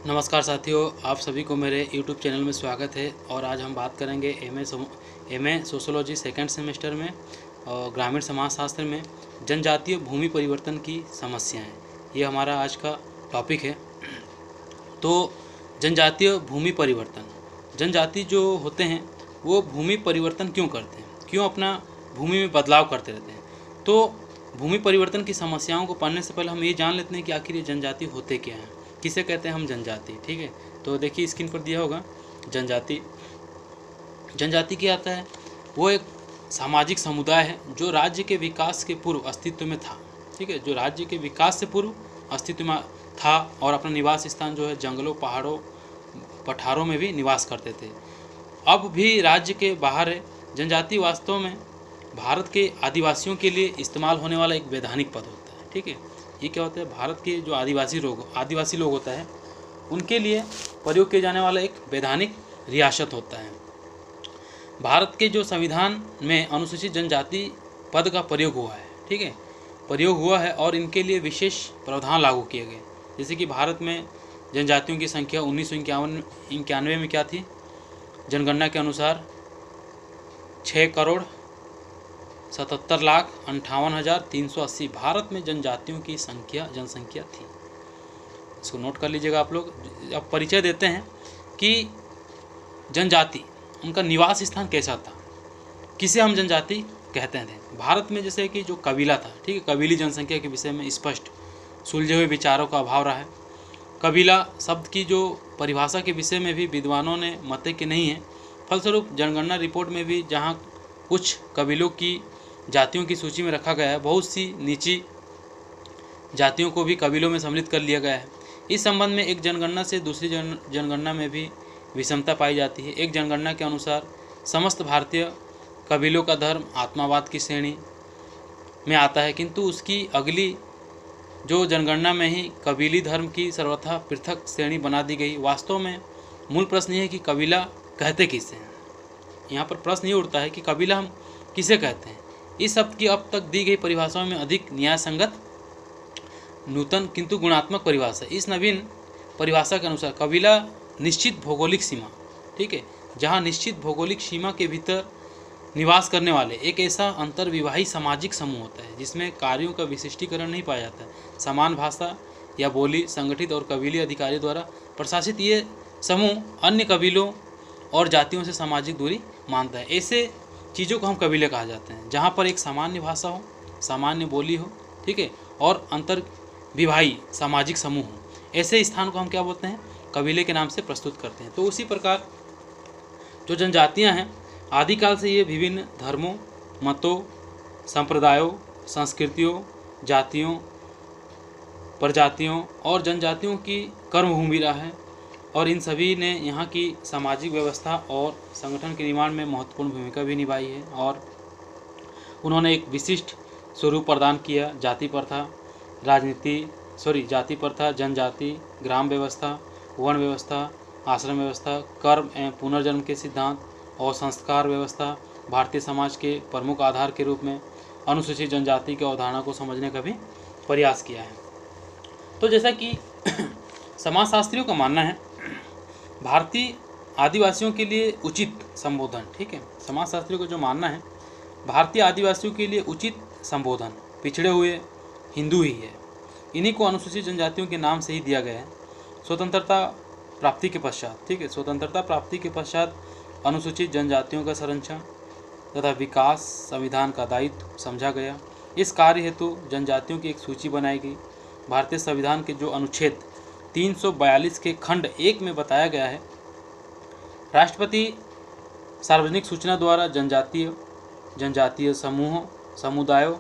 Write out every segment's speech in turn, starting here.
नमस्कार साथियों, आप सभी को मेरे YouTube चैनल में स्वागत है। और आज हम बात करेंगे एमए सोशोलॉजी सेकंड सेमेस्टर में और ग्रामीण समाजशास्त्र में जनजातीय भूमि परिवर्तन की समस्याएं। ये हमारा आज का टॉपिक है। तो जनजातीय भूमि परिवर्तन, जनजाति जो होते हैं वो भूमि परिवर्तन क्यों करते हैं, क्यों अपना भूमि में बदलाव करते रहते हैं। तो भूमि परिवर्तन की समस्याओं को पढ़ने से पहले हम ये जान लेते हैं कि आखिर ये जनजाति होते क्या हैं, किसे कहते हैं हम जनजाति। ठीक है, तो देखिए स्क्रीन पर दिया होगा जनजाति। जनजाति क्या आता है, वो एक सामाजिक समुदाय है जो राज्य के विकास के पूर्व अस्तित्व में था। ठीक है, जो राज्य के विकास से पूर्व अस्तित्व में था और अपना निवास स्थान जो है जंगलों, पहाड़ों, पठारों में भी निवास करते थे। अब भी राज्य के बाहर है। जनजाति वास्तव में भारत के आदिवासियों के लिए इस्तेमाल होने वाला एक वैधानिक पद होता है। ठीक है, ये क्या होता है, भारत के जो आदिवासी लोग होता है उनके लिए प्रयोग किया जाने वाला एक वैधानिक रियासत होता है। भारत के जो संविधान में अनुसूचित जनजाति पद का प्रयोग हुआ है। ठीक है, प्रयोग हुआ है और इनके लिए विशेष प्रावधान लागू किए गए। जैसे कि भारत में जनजातियों की संख्या 1991 में क्या थी, जनगणना के अनुसार 6,77,58,380 भारत में जनजातियों की जनसंख्या थी। इसको नोट कर लीजिएगा आप लोग। अब परिचय देते हैं कि जनजाति, उनका निवास स्थान कैसा था, किसे हम जनजाति कहते थे। भारत में जैसे कि जो कबीला था, ठीक है, कबीली जनसंख्या के विषय में स्पष्ट सुलझे हुए विचारों का अभाव रहा है। कबीला शब्द की जो परिभाषा के विषय में भी विद्वानों ने मत कि नहीं है। फलस्वरूप जनगणना रिपोर्ट में भी जहाँ कुछ कबीलों की जातियों की सूची में रखा गया है, बहुत सी नीची जातियों को भी कबीलों में सम्मिलित कर लिया गया है। इस संबंध में एक जनगणना से दूसरी जनगणना में भी विषमता पाई जाती है। एक जनगणना के अनुसार समस्त भारतीय कबीलों का धर्म आत्मावाद की श्रेणी में आता है, किंतु उसकी अगली जो जनगणना में ही कबीली धर्म की सर्वथा पृथक श्रेणी बना दी गई। वास्तव में मूल प्रश्न ये है कि कबीला कहते किसे हैं। यहाँ पर प्रश्न ये उठता है कि कबीला हम किसे कहते हैं। इस शब्द की अब तक दी गई परिभाषाओं में अधिक न्याय संगत, नूतन किंतु गुणात्मक परिभाषा। इस नवीन परिभाषा के अनुसार कबीला निश्चित भौगोलिक सीमा, ठीक है, जहाँ निश्चित भौगोलिक सीमा के भीतर निवास करने वाले एक ऐसा अंतर्विवाही सामाजिक समूह होता है जिसमें कार्यों का विशिष्टीकरण नहीं पाया जाता है। समान भाषा या बोली, संगठित और कबीली अधिकारियों द्वारा प्रशासित ये समूह अन्य कबीलों और जातियों से सामाजिक दूरी मानता है। ऐसे चीज़ों को हम कबीले कहा जाते हैं जहाँ पर एक सामान्य भाषा हो, सामान्य बोली हो, ठीक है, और अंतर्विवाही सामाजिक समूह हो। ऐसे स्थान को हम क्या बोलते हैं, कबीले के नाम से प्रस्तुत करते हैं। तो उसी प्रकार जो जनजातियाँ हैं, आदिकाल से ये विभिन्न धर्मों, मतों, संप्रदायों, संस्कृतियों, जातियों, प्रजातियों और जनजातियों की कर्मभूमि रहा है और इन सभी ने यहाँ की सामाजिक व्यवस्था और संगठन के निर्माण में महत्वपूर्ण भूमिका भी निभाई है और उन्होंने एक विशिष्ट स्वरूप प्रदान किया। जाति प्रथा, जनजाति, ग्राम व्यवस्था, वर्ण व्यवस्था, आश्रम व्यवस्था, कर्म एवं पुनर्जन्म के सिद्धांत और संस्कार व्यवस्था भारतीय समाज के प्रमुख आधार के रूप में अनुसूचित जनजाति की अवधारणा को समझने का भी प्रयास किया है। तो जैसा कि समाजशास्त्रियों का मानना है, भारतीय आदिवासियों के लिए उचित संबोधन, ठीक है, समाजशास्त्रियों को जो मानना है, भारतीय आदिवासियों के लिए उचित संबोधन पिछड़े हुए हिंदू ही है। इन्हीं को अनुसूचित जनजातियों के नाम से ही दिया गया है। स्वतंत्रता प्राप्ति के पश्चात, ठीक है, स्वतंत्रता प्राप्ति के पश्चात अनुसूचित जनजातियों का संरक्षण तथा विकास संविधान का दायित्व समझा गया। इस कार्य हेतु जनजातियों की एक सूची बनाई गई। भारतीय संविधान के जो अनुच्छेद 342 के खंड 1 में बताया गया है, राष्ट्रपति सार्वजनिक सूचना द्वारा जनजातीय समूहों, समुदायों,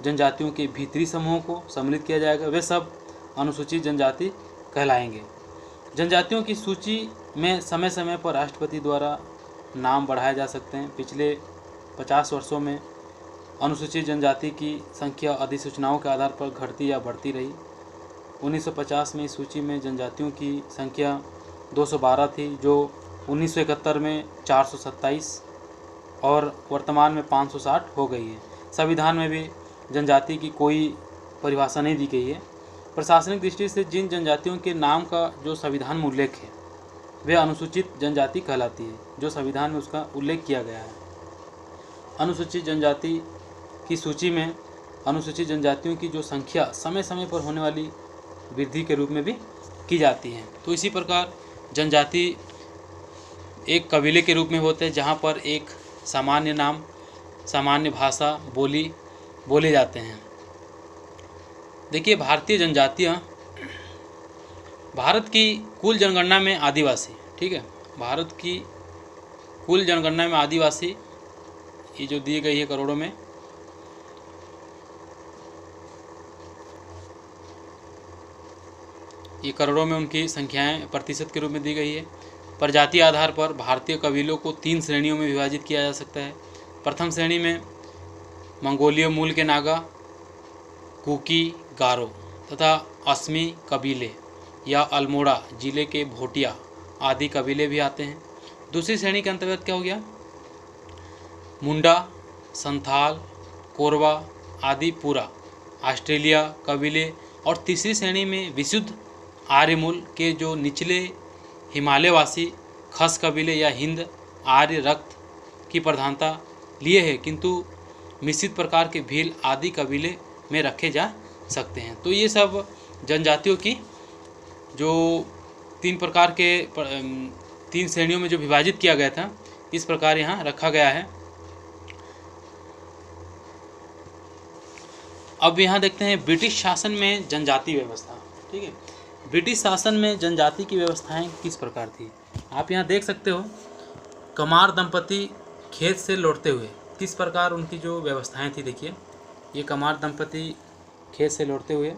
जनजातियों के भीतरी समूहों को सम्मिलित किया जाएगा। वे सब अनुसूचित जनजाति कहलाएंगे। जनजातियों की सूची में समय समय पर राष्ट्रपति द्वारा नाम बढ़ाए जा सकते हैं। पिछले 50 वर्षों में अनुसूचित जनजाति की संख्या अधिसूचनाओं के आधार पर घटती या बढ़ती रही। 1950 में इस सूची में जनजातियों की संख्या 212 थी, जो 1971 में 427 और वर्तमान में 560 हो गई है। संविधान में भी जनजाति की कोई परिभाषा नहीं दी गई है। प्रशासनिक दृष्टि से जिन जनजातियों के नाम का जो संविधान में उल्लेख है वे अनुसूचित जनजाति कहलाती है, जो संविधान में उसका उल्लेख किया गया है। अनुसूचित जनजाति की सूची में अनुसूचित जनजातियों की जो संख्या समय समय पर होने वाली वृद्धि के रूप में भी की जाती है। तो इसी प्रकार जनजाति एक कबीले के रूप में होते हैं, जहाँ पर एक सामान्य नाम, सामान्य भाषा, बोली बोले जाते हैं। देखिए, भारतीय जनजातियाँ भारत की कुल जनगणना में आदिवासी, ठीक है, भारत की कुल जनगणना में आदिवासी ये जो दी गई है करोड़ों में, ये करोड़ों में उनकी संख्याएं प्रतिशत के रूप में दी गई है। प्रजाति आधार पर भारतीय कबीलों को 3 श्रेणियों में विभाजित किया जा सकता है। प्रथम श्रेणी में मंगोलीय मूल के नागा, कुकी, गारो तथा असमी कबीले या अल्मोड़ा जिले के भोटिया आदि कबीले भी आते हैं। दूसरी श्रेणी के अंतर्गत क्या हो गया, मुंडा, संथाल, कोरवा आदि पूरा ऑस्ट्रेलिया कबीले। और तीसरी श्रेणी में विशुद्ध आर्य मूल के जो निचले हिमालयवासी खस कबीले या हिंद आर्य रक्त की प्रधानता लिए है, किंतु मिश्रित प्रकार के भील आदि कबीले में रखे जा सकते हैं। तो ये सब जनजातियों की जो 3 प्रकार के 3 श्रेणियों में जो विभाजित किया गया था, इस प्रकार यहाँ रखा गया है। अब यहाँ देखते हैं ब्रिटिश शासन में जनजाति व्यवस्था, ठीक है। ब्रिटिश शासन में जनजाति की व्यवस्थाएं किस प्रकार थी, आप यहाँ देख सकते हो। कमार दंपति खेत से लौटते हुए किस प्रकार उनकी जो व्यवस्थाएं थी, देखिए ये कमार दंपति खेत से लौटते हुए।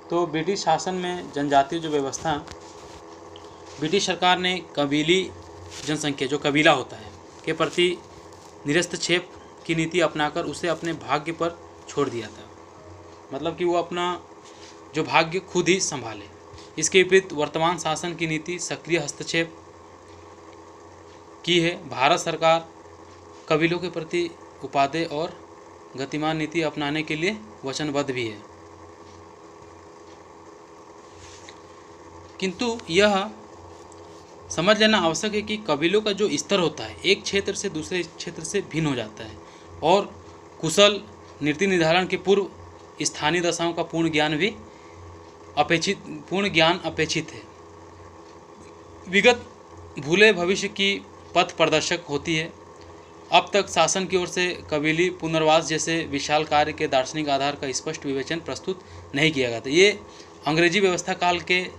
तो ब्रिटिश शासन में जनजातीय जो व्यवस्था, ब्रिटिश सरकार ने कबीली जनसंख्या जो कबीला होता है के प्रति निरस्तक्षेप की नीति अपनाकर उसे अपने भाग्य पर छोड़ दिया था, मतलब कि वो अपना जो भाग्य खुद ही संभाले। इसके विपरीत वर्तमान शासन की नीति सक्रिय हस्तक्षेप की है। भारत सरकार कबीलों के प्रति उपादेय और गतिमान नीति अपनाने के लिए वचनबद्ध भी है, किंतु यह समझ लेना आवश्यक है कि कबीलों का जो स्तर होता है एक क्षेत्र से दूसरे क्षेत्र से भिन्न हो जाता है और कुशल नीति निर्धारण के पूर्व स्थानीय दशाओं का पूर्ण ज्ञान अपेक्षित है। विगत भूले भविष्य की पथ प्रदर्शक होती है। अब तक शासन की ओर से कबीली पुनर्वास जैसे विशाल कार्य के दार्शनिक आधार का स्पष्ट विवेचन प्रस्तुत नहीं किया गया था। ये अंग्रेजी व्यवस्था काल के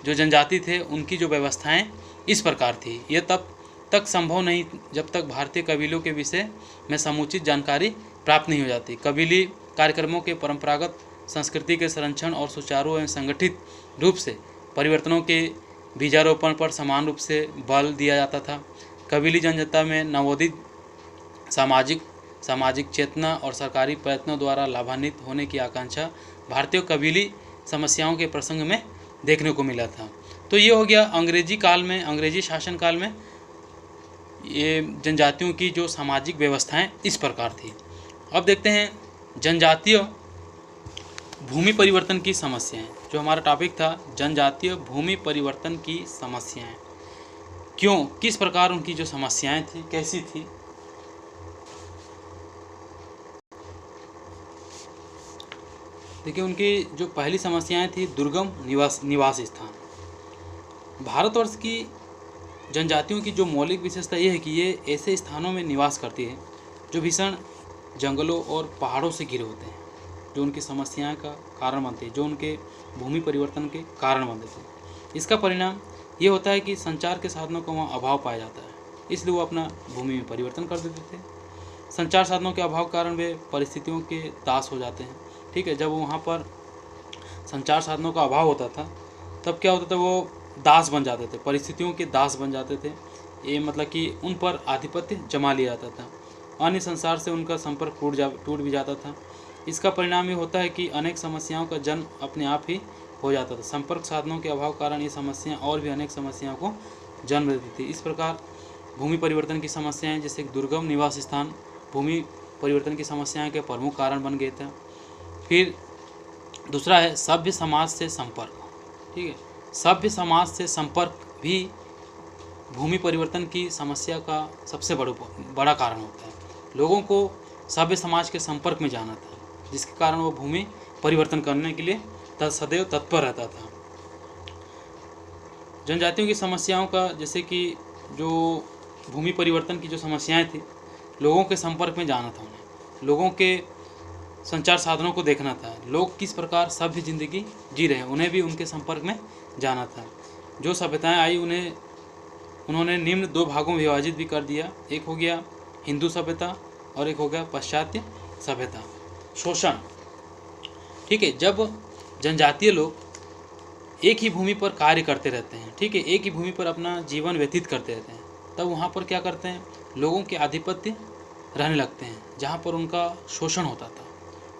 जो जनजाति थे उनकी जो व्यवस्थाएं इस प्रकार थी। ये तब तक संभव नहीं जब तक भारतीय कबीलों के विषय में समुचित जानकारी प्राप्त नहीं हो जाती। कबीली कार्यक्रमों के परंपरागत संस्कृति के संरक्षण और सुचारू एवं संगठित रूप से परिवर्तनों के बीजारोपण पर समान रूप से बल दिया जाता था। कबीली जनता में नवोदित सामाजिक चेतना और सरकारी प्रयत्नों द्वारा लाभान्वित होने की आकांक्षा भारतीय कबीली समस्याओं के प्रसंग में देखने को मिला था। तो ये हो गया अंग्रेजी काल में, अंग्रेजी शासन काल में ये जनजातियों की जो सामाजिक व्यवस्थाएं इस प्रकार थी। अब देखते हैं जनजातीय भूमि परिवर्तन की समस्याएं। जो हमारा टॉपिक था जनजातीय भूमि परिवर्तन की समस्याएं, क्यों, किस प्रकार उनकी जो समस्याएं थी कैसी थी। देखिए, उनकी जो पहली समस्याएं थी दुर्गम निवास स्थान। भारतवर्ष की जनजातियों की जो मौलिक विशेषता ये है कि ये ऐसे स्थानों में निवास करती है जो भीषण जंगलों और पहाड़ों से घिरे होते हैं, जो उनकी समस्याएं का कारण बनते हैं, जो उनके भूमि परिवर्तन के कारण बनते थे। इसका परिणाम ये होता है कि संचार के साधनों का वहाँ अभाव पाया जाता है, इसलिए वो अपना भूमि में परिवर्तन कर देते थे। संचार साधनों के अभाव के कारण वे परिस्थितियों के दास हो जाते हैं, ठीक है। जब वहाँ पर संचार साधनों का अभाव होता था तब क्या होता था, वो दास बन जाते थे, परिस्थितियों के दास बन जाते थे। ये मतलब कि उन पर आधिपत्य जमा लिया जाता था, अन्य संसार से उनका संपर्क टूट भी जाता था। इसका परिणाम ये होता है कि अनेक समस्याओं का जन्म अपने आप ही हो जाता था। संपर्क साधनों के अभाव कारण ये समस्याएं और भी अनेक समस्याओं को जन्म देती थी। इस प्रकार भूमि परिवर्तन की समस्याएं जैसे दुर्गम निवास स्थान भूमि परिवर्तन की समस्याएं के प्रमुख कारण बन गए थे। फिर दूसरा है सभ्य समाज से संपर्क। ठीक है, सभ्य समाज से संपर्क भी भूमि परिवर्तन की समस्या का सबसे बड़ा कारण होता है। लोगों को सभ्य समाज के संपर्क में जाना था, जिसके कारण वो भूमि परिवर्तन करने के लिए सदैव तत्पर रहता था। जनजातियों की समस्याओं का, जैसे कि जो भूमि परिवर्तन की जो समस्याएं थी, लोगों के संपर्क में जाना था उन्हें, लोगों के संचार साधनों को देखना था, लोग किस प्रकार सभ्य जिंदगी जी रहे हैं उन्हें भी उनके संपर्क में जाना था। जो सभ्यताएं आई उन्होंने निम्न 2 भागों में विभाजित भी कर दिया। एक हो गया हिंदू सभ्यता और एक हो गया पाश्चात्य सभ्यता। शोषण। ठीक है, जब जनजातीय लोग एक ही भूमि पर कार्य करते रहते हैं, ठीक है, एक ही भूमि पर अपना जीवन व्यतीत करते रहते हैं, तब वहाँ पर क्या करते हैं, लोगों के आधिपत्य रहने लगते हैं, जहाँ पर उनका शोषण होता था।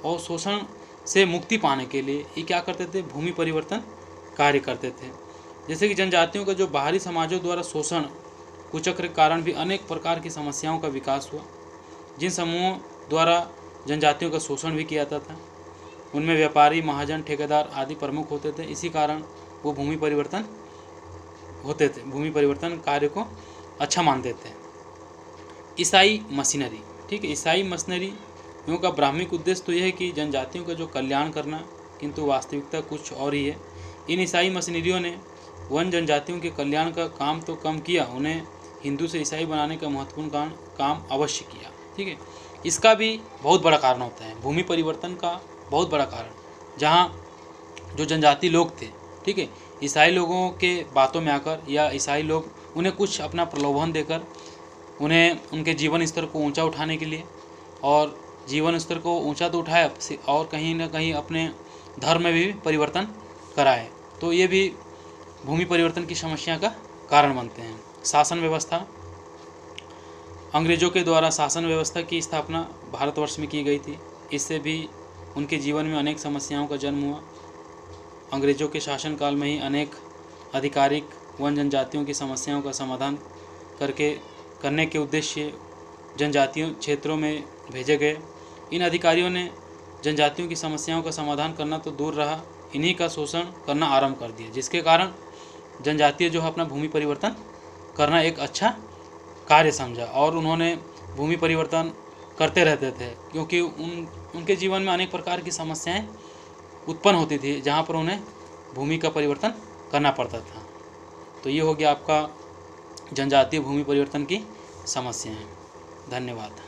और शोषण से मुक्ति पाने के लिए ये क्या करते थे, भूमि परिवर्तन कार्य करते थे। जैसे कि जनजातियों का जो बाहरी समाजों द्वारा शोषण कुचक्र के कारण भी अनेक प्रकार की समस्याओं का विकास हुआ। जिन समूहों द्वारा जनजातियों का शोषण भी किया जाता था उनमें व्यापारी, महाजन, ठेकेदार आदि प्रमुख होते थे। इसी कारण वो भूमि परिवर्तन कार्य को अच्छा मानते थे। ईसाई मशीनरी। ठीक है, ईसाई मशीनरी का प्राथमिक उद्देश्य तो यह है कि जनजातियों का जो कल्याण करना, किंतु वास्तविकता कुछ और ही है। इन ईसाई मशीनरियों ने वन जनजातियों के कल्याण का काम तो कम किया, उन्हें हिंदू से ईसाई बनाने का महत्वपूर्ण काम अवश्य किया। ठीक है, इसका भी बहुत बड़ा कारण होता है, भूमि परिवर्तन का बहुत बड़ा कारण। जहाँ जो जनजाति लोग थे, ठीक है, ईसाई लोगों के बातों में आकर या ईसाई लोग उन्हें कुछ अपना प्रलोभन देकर उन्हें उनके जीवन स्तर को ऊंचा उठाने के लिए, और जीवन स्तर को ऊंचा तो उठाया और कहीं ना कहीं अपने धर्म में भी परिवर्तन कराए, तो ये भी भूमि परिवर्तन की समस्या का कारण बनते हैं। शासन व्यवस्था। अंग्रेजों के द्वारा शासन व्यवस्था की स्थापना भारतवर्ष में की गई थी। इससे भी उनके जीवन में अनेक समस्याओं का जन्म हुआ। अंग्रेजों के शासनकाल में ही अनेक आधिकारिक वन जनजातियों की समस्याओं का समाधान करने के उद्देश्य जनजातीय क्षेत्रों में भेजे गए। इन अधिकारियों ने जनजातियों की समस्याओं का समाधान करना तो दूर रहा, इन्हीं का शोषण करना आरंभ कर दिया, जिसके कारण जनजातीय जो है अपना भूमि परिवर्तन करना एक अच्छा कार्य समझा और उन्होंने भूमि परिवर्तन करते रहते थे, क्योंकि उनके जीवन में अनेक प्रकार की समस्याएं उत्पन्न होती थी, जहां पर उन्हें भूमि का परिवर्तन करना पड़ता था। तो ये हो गया आपका जनजातीय भूमि परिवर्तन की समस्याएं। धन्यवाद।